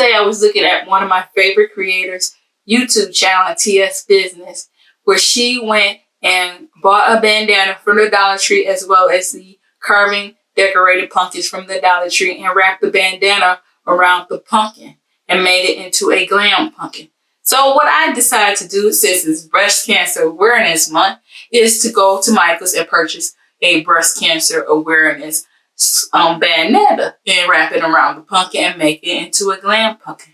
Yesterday, I was looking at one of my favorite creators' YouTube channel, TS Business, where she went and bought a bandana from the Dollar Tree as well as the carving decorated pumpkins from the Dollar Tree and wrapped the bandana around the pumpkin and made it into a glam pumpkin. So what I decided to do, since it's Breast Cancer Awareness Month, is to go to Michael's and purchase a breast cancer awareness bandana and wrap it around the pumpkin and make it into a glam pumpkin.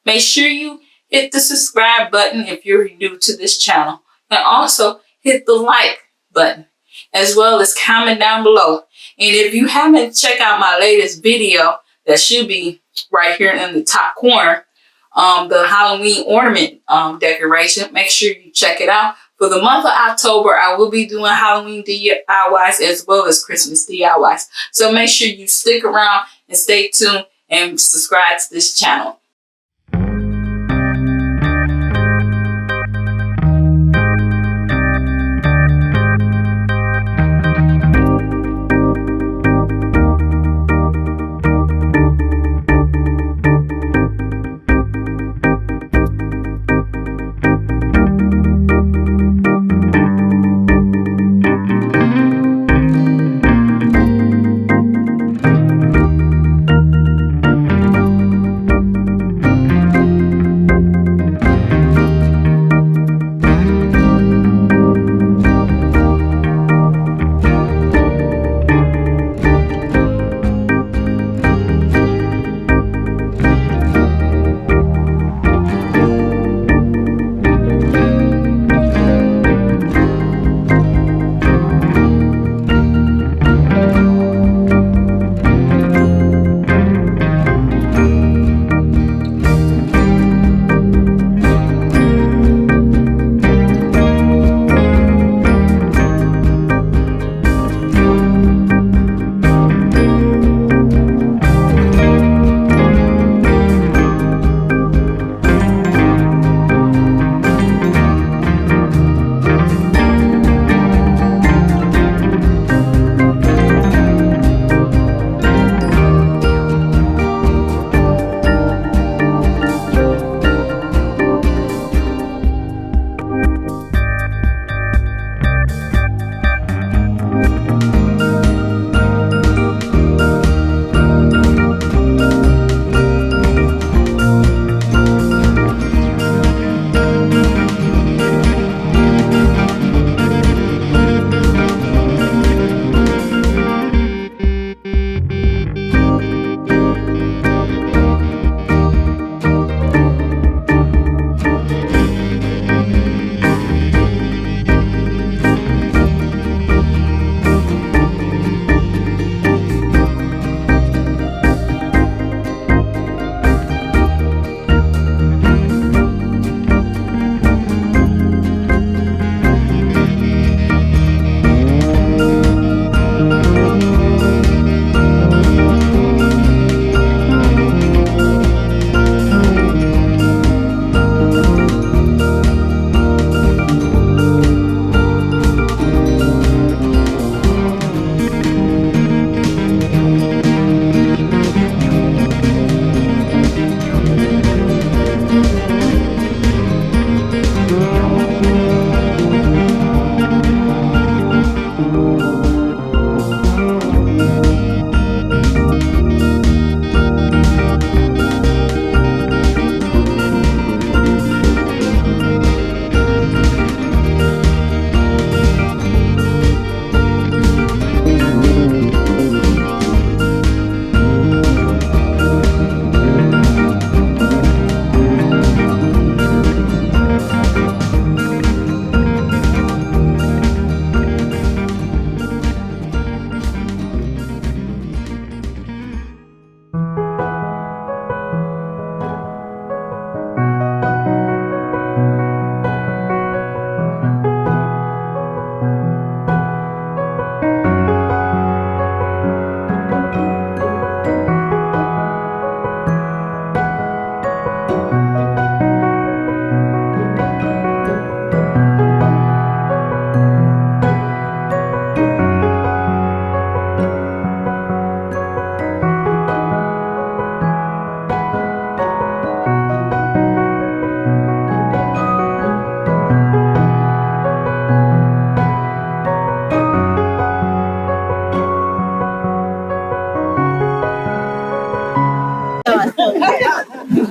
Make sure you hit the subscribe button if you're new to this channel, and also hit the like button, as well as comment down below. And if you haven't checked out my latest video, that should be right here in the top corner, the Halloween ornament decoration, make sure you check it out. For the month of October, I will be doing Halloween DIYs as well as Christmas DIYs. So make sure you stick around and stay tuned and subscribe to this channel.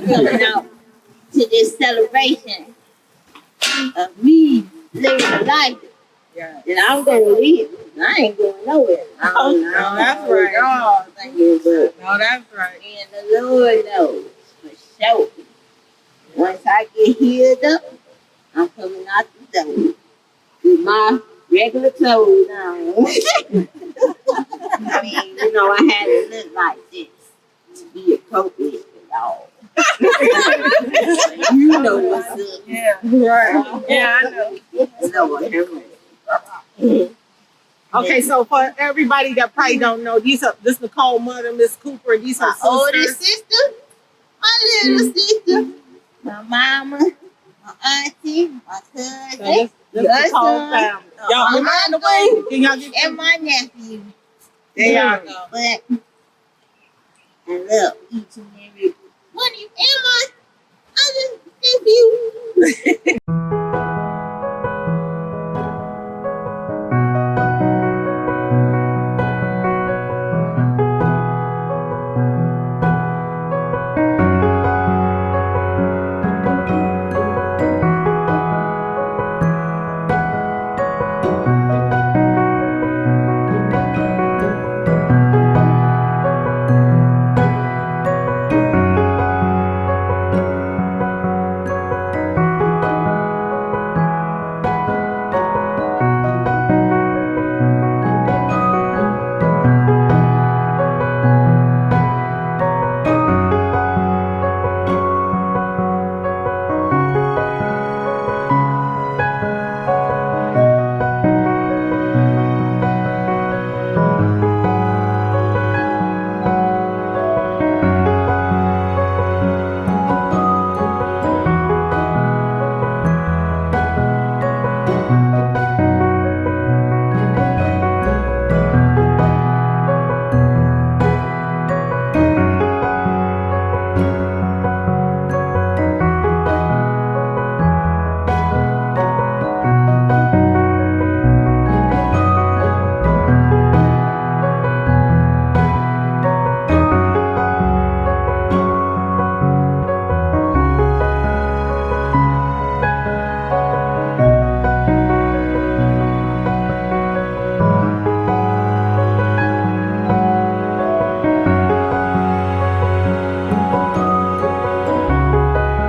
coming out to this celebration of me living a life. Yeah. And I'm gonna leave. I ain't going nowhere. No, that's right. No, thank you, but No, that's right. and the Lord knows for sure. Once I get healed up, I'm coming out the door with my regular clothes on. I mean, you know, I had to look like this to be appropriate for y'all. You know what's up. Yeah. Right. Yeah, I know. Lord have mercy. Okay, so for everybody that probably don't know, this Nicole mother, Miss Cooper, these her My oldest sisters. sister, my little sister, my mama, my auntie, my cousin, So this your Nicole son, family. Y'all my get out the uncle, way. Can y'all get and my nephew. There y'all go. But I love each and every one of you.